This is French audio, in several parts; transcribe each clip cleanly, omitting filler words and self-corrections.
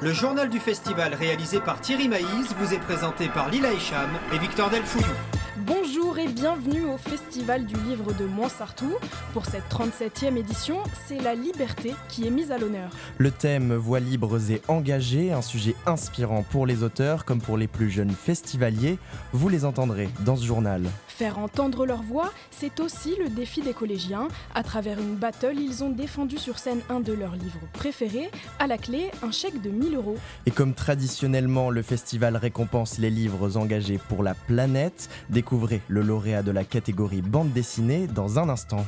Le journal du festival réalisé par Thierry Maïs vous est présenté par Lila Hicham et Victor Delfouillou. Bonjour et bienvenue au Festival du livre de Montsartou. Pour cette 37e édition, c'est la liberté qui est mise à l'honneur. Le thème voix libres et engagées, un sujet inspirant pour les auteurs comme pour les plus jeunes festivaliers. Vous les entendrez dans ce journal. Faire entendre leur voix, c'est aussi le défi des collégiens. À travers une battle, ils ont défendu sur scène un de leurs livres préférés. À la clé, un chèque de 1 000 €. Et comme traditionnellement, le festival récompense les livres engagés pour la planète, découvrez le lauréat de la catégorie bande dessinée dans un instant.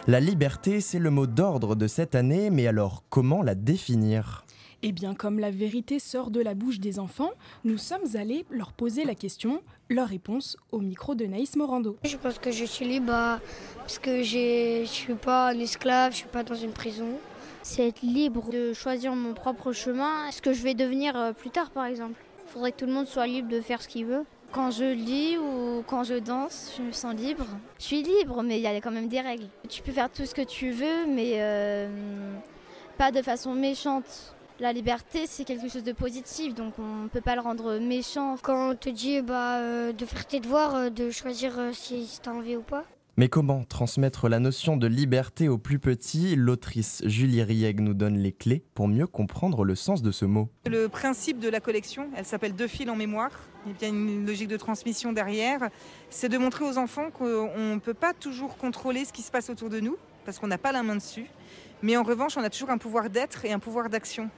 La liberté, c'est le mot d'ordre de cette année, mais alors comment la définir ? Eh bien, comme la vérité sort de la bouche des enfants, nous sommes allés leur poser la question, leur réponse au micro de Naïs Morando. Je pense que je suis libre parce que je suis pas un esclave, je suis pas dans une prison. C'est être libre de choisir mon propre chemin, ce que je vais devenir plus tard par exemple. Il faudrait que tout le monde soit libre de faire ce qu'il veut. Quand je lis ou quand je danse, je me sens libre. Je suis libre, mais il y a quand même des règles. Tu peux faire tout ce que tu veux, mais pas de façon méchante. La liberté, c'est quelque chose de positif, donc on ne peut pas le rendre méchant. Quand on te dit de faire tes devoirs, de choisir si tu as envie ou pas. Mais comment transmettre la notion de liberté aux plus petits ? L'autrice Julie Rieg nous donne les clés pour mieux comprendre le sens de ce mot. Le principe de la collection, elle s'appelle 2 fils en mémoire. Il y a une logique de transmission derrière. C'est de montrer aux enfants qu'on ne peut pas toujours contrôler ce qui se passe autour de nous, parce qu'on n'a pas la main dessus. Mais en revanche, on a toujours un pouvoir d'être et un pouvoir d'action.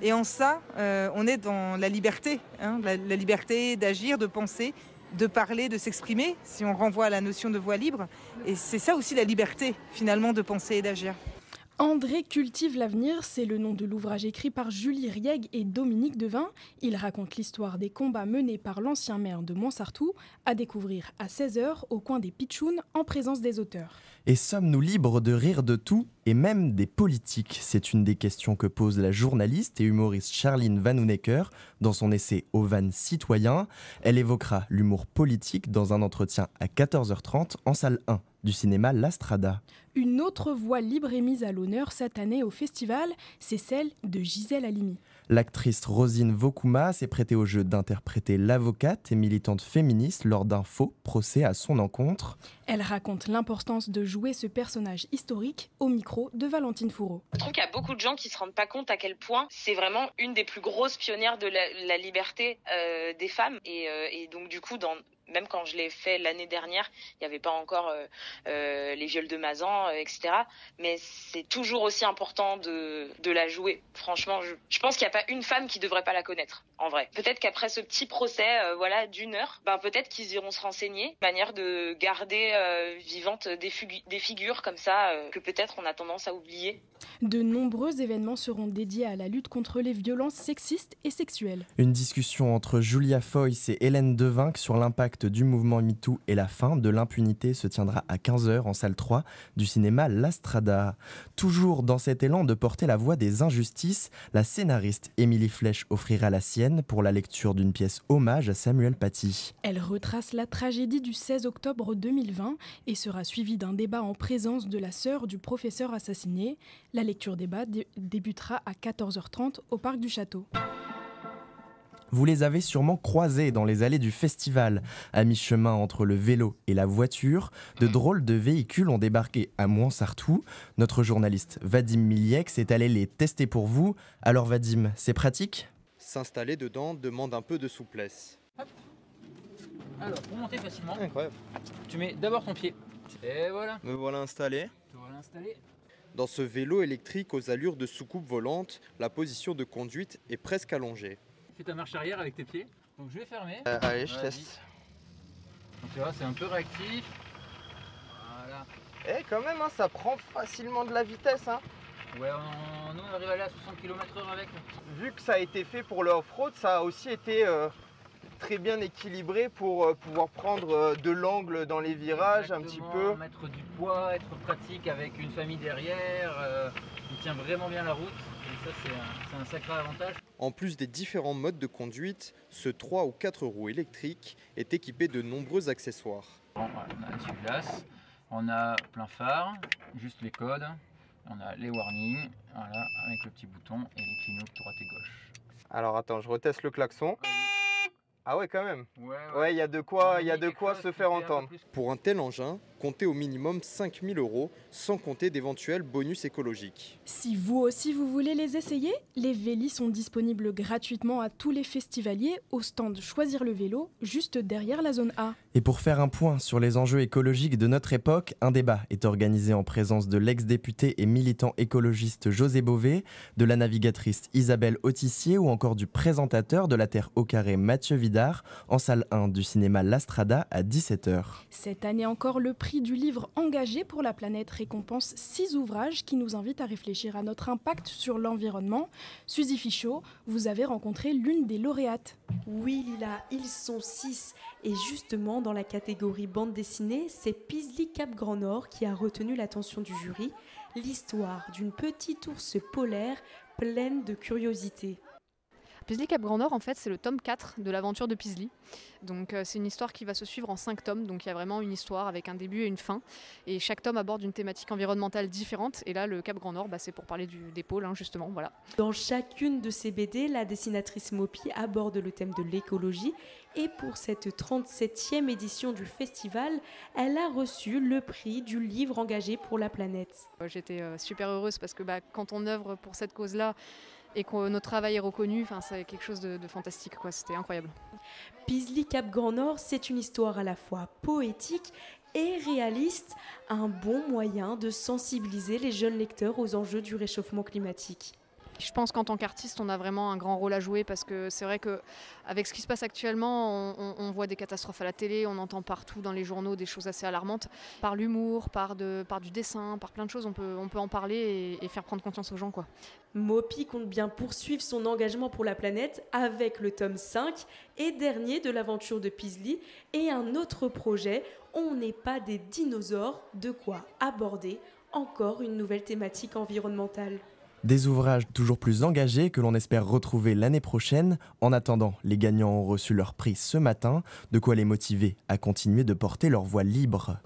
Et en ça, on est dans la liberté, la liberté d'agir, de penser, de parler, de s'exprimer, si on renvoie à la notion de voix libre. Et c'est ça aussi la liberté, finalement, de penser et d'agir. André cultive l'avenir, c'est le nom de l'ouvrage écrit par Julie Rieg et Dominique Devin. Il raconte l'histoire des combats menés par l'ancien maire de Montsartou, à découvrir à 16h au coin des Pitchounes en présence des auteurs. Et sommes-nous libres de rire de tout, et même des politiques ? C'est une des questions que pose la journaliste et humoriste Charline Vanhoenacker dans son essai Au van citoyen. Elle évoquera l'humour politique dans un entretien à 14h30 en salle 1 du cinéma La Strada. Une autre voix libre est mise à l'honneur cette année au festival, c'est celle de Gisèle Halimi. L'actrice Rosine Vokuma s'est prêtée au jeu d'interpréter l'avocate et militante féministe lors d'un faux procès à son encontre. Elle raconte l'importance de jouer ce personnage historique au micro de Valentine Fourreau. Je trouve qu'il y a beaucoup de gens qui ne se rendent pas compte à quel point c'est vraiment une des plus grosses pionnières de la liberté des femmes. Et donc du coup, même quand je l'ai fait l'année dernière, il n'y avait pas encore les viols de Mazan, etc. Mais c'est toujours aussi important de la jouer. Franchement, je pense qu'il n'y a pas une femme qui ne devrait pas la connaître, en vrai. Peut-être qu'après ce petit procès d'1 heure, peut-être qu'ils iront se renseigner. Manière de garder vivantes des figures comme ça que peut-être on a tendance à oublier. De nombreux événements seront dédiés à la lutte contre les violences sexistes et sexuelles. Une discussion entre Julia Foyce et Hélène Devinck sur l'impact du mouvement MeToo et la fin de l'impunité se tiendra à 15h en salle 3 du cinéma La Strada. Toujours dans cet élan de porter la voix des injustices, la scénariste Émilie Flèche offrira la sienne pour la lecture d'une pièce hommage à Samuel Paty. Elle retrace la tragédie du 16 octobre 2020 et sera suivie d'un débat en présence de la sœur du professeur assassiné. La lecture débat débutera à 14h30 au parc du Château. Vous les avez sûrement croisés dans les allées du festival. À mi-chemin entre le vélo et la voiture, de drôles de véhicules ont débarqué à Montsartou. Notre journaliste Vadim Miliex est allé les tester pour vous. Alors Vadim, c'est pratique ? S'installer dedans demande un peu de souplesse. Hop. Alors, pour monter facilement, Incroyable. tu mets d'abord ton pied. Et voilà. Me voilà installé. Tu vas l'installer. Dans ce vélo électrique aux allures de soucoupe volante, la position de conduite est presque allongée. Fais ta marche arrière avec tes pieds. Donc je vais fermer. Allez, je Vas-y. teste. Donc tu vois, c'est un peu réactif. Voilà. Eh, quand même, ça prend facilement de la vitesse. Ouais, nous on arrive à aller à 60 km/h avec. Vu que ça a été fait pour le off-road, ça a aussi été très bien équilibré pour pouvoir prendre de l'angle dans les virages. Exactement, un petit peu. mettre du poids, être pratique avec une famille derrière. Il tient vraiment bien la route. Et ça, c'est un sacré avantage. En plus des différents modes de conduite, ce 3 ou 4 roues électrique est équipé de nombreux accessoires. Bon, voilà, on a l'essuie-glace, on a plein phare, juste les codes, on a les warnings, voilà, avec le petit bouton et les clignote droite et gauche. Alors attends, je reteste le klaxon. Ah ouais, quand même. Ouais, il y a de quoi se faire entendre. Pour un tel engin, comptez au minimum 5 000 €, sans compter d'éventuels bonus écologiques. Si vous aussi vous voulez les essayer, les Vélis sont disponibles gratuitement à tous les festivaliers au stand Choisir le vélo, juste derrière la zone A. Et pour faire un point sur les enjeux écologiques de notre époque, un débat est organisé en présence de l'ex-député et militant écologiste José Bové, de la navigatrice Isabelle Autissier ou encore du présentateur de la Terre au carré Mathieu Vidal, en salle 1 du cinéma L'Astrada à 17h. Cette année encore, le prix du livre Engagé pour la planète récompense 6 ouvrages qui nous invitent à réfléchir à notre impact sur l'environnement. Suzy Fichot, vous avez rencontré l'une des lauréates. Oui Lila, ils sont 6 et justement dans la catégorie bande dessinée, c'est Paisley Cap Grand Nord qui a retenu l'attention du jury, l'histoire d'une petite ours polaire pleine de curiosité. Paisley Cap Grand Nord, en fait, c'est le tome 4 de l'aventure de Paisley. Donc c'est une histoire qui va se suivre en 5 tomes, donc il y a vraiment une histoire avec un début et une fin. Et chaque tome aborde une thématique environnementale différente. Et là, le Cap Grand Nord, c'est pour parler des pôles, justement, voilà. Dans chacune de ces BD, la dessinatrice Mopi aborde le thème de l'écologie. Et pour cette 37e édition du festival, elle a reçu le prix du livre engagé pour la planète. J'étais super heureuse parce que quand on œuvre pour cette cause-là, et que notre travail est reconnu, c'est quelque chose de fantastique, quoi. C'était incroyable. Paisley Cap Grand Nord, c'est une histoire à la fois poétique et réaliste, un bon moyen de sensibiliser les jeunes lecteurs aux enjeux du réchauffement climatique. Je pense qu'en tant qu'artiste, on a vraiment un grand rôle à jouer parce que c'est vrai qu'avec ce qui se passe actuellement, on voit des catastrophes à la télé, on entend partout dans les journaux des choses assez alarmantes. Par l'humour, par du dessin, par plein de choses, on peut en parler et faire prendre conscience aux gens, quoi. Mopi compte bien poursuivre son engagement pour la planète avec le tome 5 et dernier de l'aventure de Paisley et un autre projet, On n'est pas des dinosaures, de quoi aborder encore une nouvelle thématique environnementale. Des ouvrages toujours plus engagés que l'on espère retrouver l'année prochaine. En attendant, les gagnants ont reçu leur prix ce matin, de quoi les motiver à continuer de porter leur voix libre.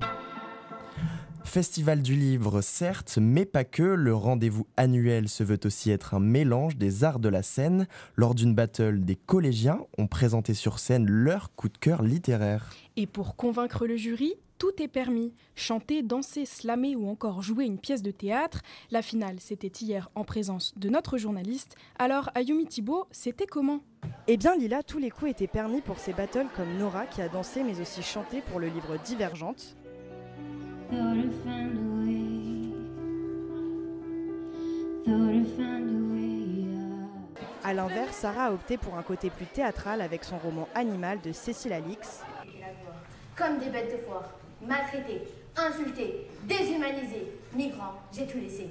Festival du livre, certes, mais pas que. Le rendez-vous annuel se veut aussi être un mélange des arts de la scène. Lors d'une battle, des collégiens ont présenté sur scène leur coup de cœur littéraire. Et pour convaincre le jury, tout est permis. Chanter, danser, slammer ou encore jouer une pièce de théâtre. La finale, c'était hier en présence de notre journaliste. Alors, Ayumi Thibault, c'était comment ? Eh bien Lila, tous les coups étaient permis pour ces battles comme Nora qui a dansé mais aussi chanté pour le livre Divergente. A l'inverse, Sarah a opté pour un côté plus théâtral avec son roman Animal de Cécile Alix. Comme des bêtes de foire, maltraités, insultés, déshumanisés, migrants, j'ai tout laissé.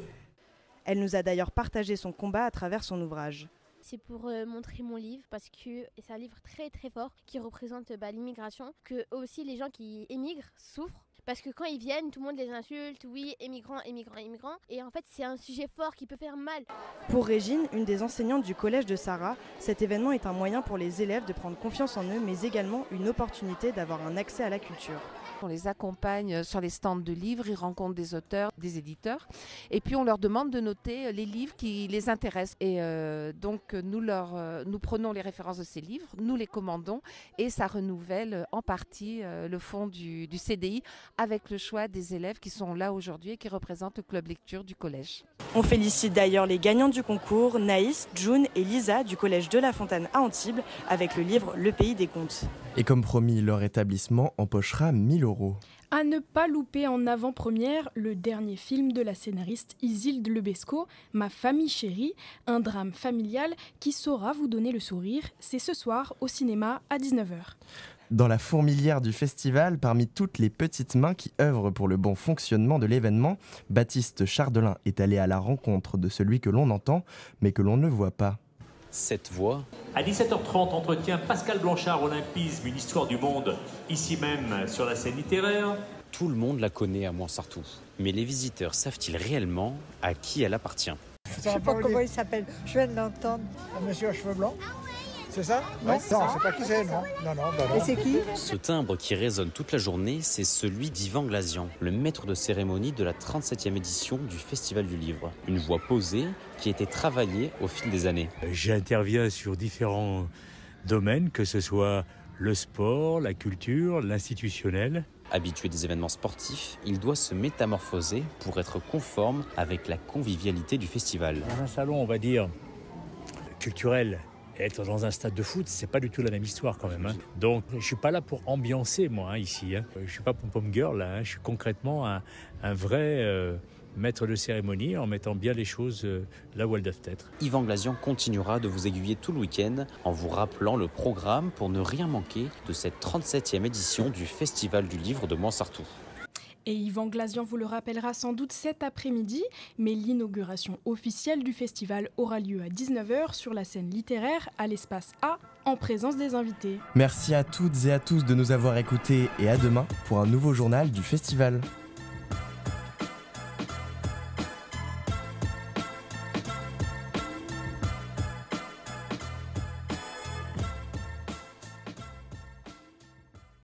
Elle nous a d'ailleurs partagé son combat à travers son ouvrage. C'est pour montrer mon livre parce que c'est un livre très très fort qui représente l'immigration, que aussi les gens qui émigrent souffrent. Parce que quand ils viennent, tout le monde les insulte, oui, émigrants, émigrants, émigrants. Et en fait, c'est un sujet fort qui peut faire mal. Pour Régine, une des enseignantes du collège de Sarah, cet événement est un moyen pour les élèves de prendre confiance en eux, mais également une opportunité d'avoir un accès à la culture. On les accompagne sur les stands de livres, ils rencontrent des auteurs, des éditeurs. Et puis on leur demande de noter les livres qui les intéressent. Et donc nous prenons les références de ces livres, nous les commandons et ça renouvelle en partie le fond du CDI avec le choix des élèves qui sont là aujourd'hui et qui représentent le club lecture du collège. On félicite d'ailleurs les gagnants du concours, Naïs, June et Lisa du collège de la Fontaine à Antibes avec le livre Le Pays des Contes. Et comme promis, leur établissement empochera 1 000 €. À ne pas louper en avant-première, le dernier film de la scénariste Isilde Lebesco, Ma famille chérie, un drame familial qui saura vous donner le sourire. C'est ce soir au cinéma à 19h. Dans la fourmilière du festival, parmi toutes les petites mains qui œuvrent pour le bon fonctionnement de l'événement, Baptiste Chardelin est allé à la rencontre de celui que l'on entend, mais que l'on ne voit pas. Cette voix. À 17h30, entretien Pascal Blanchard, Olympisme, une histoire du monde, ici même sur la scène littéraire. Tout le monde la connaît à Moinsartou. Mais les visiteurs savent-ils réellement à qui elle appartient ? Je ne sais pas comment il s'appelle, je viens de l'entendre. Un monsieur à cheveux blancs. C'est ça? Non, non, c'est pas qui c'est, non. Et c'est qui? Ce timbre qui résonne toute la journée, c'est celui d'Yvan Glazian, le maître de cérémonie de la 37e édition du Festival du Livre. Une voix posée qui a été travaillée au fil des années. J'interviens sur différents domaines, que ce soit le sport, la culture, l'institutionnel. Habitué des événements sportifs, il doit se métamorphoser pour être conforme avec la convivialité du festival. Dans un salon, on va dire, culturel, être dans un stade de foot, c'est pas du tout la même histoire quand même. Donc je suis pas là pour ambiancer moi ici. Je suis pas pom-pom girl là. Je suis concrètement un vrai maître de cérémonie en mettant bien les choses là où elles doivent être. Yvan Glazian continuera de vous aiguiller tout le week-end en vous rappelant le programme pour ne rien manquer de cette 37e édition du Festival du Livre de Montsartou. Et Yvan Glazian vous le rappellera sans doute cet après-midi, mais l'inauguration officielle du festival aura lieu à 19h sur la scène littéraire à l'espace A, en présence des invités. Merci à toutes et à tous de nous avoir écoutés et à demain pour un nouveau journal du festival.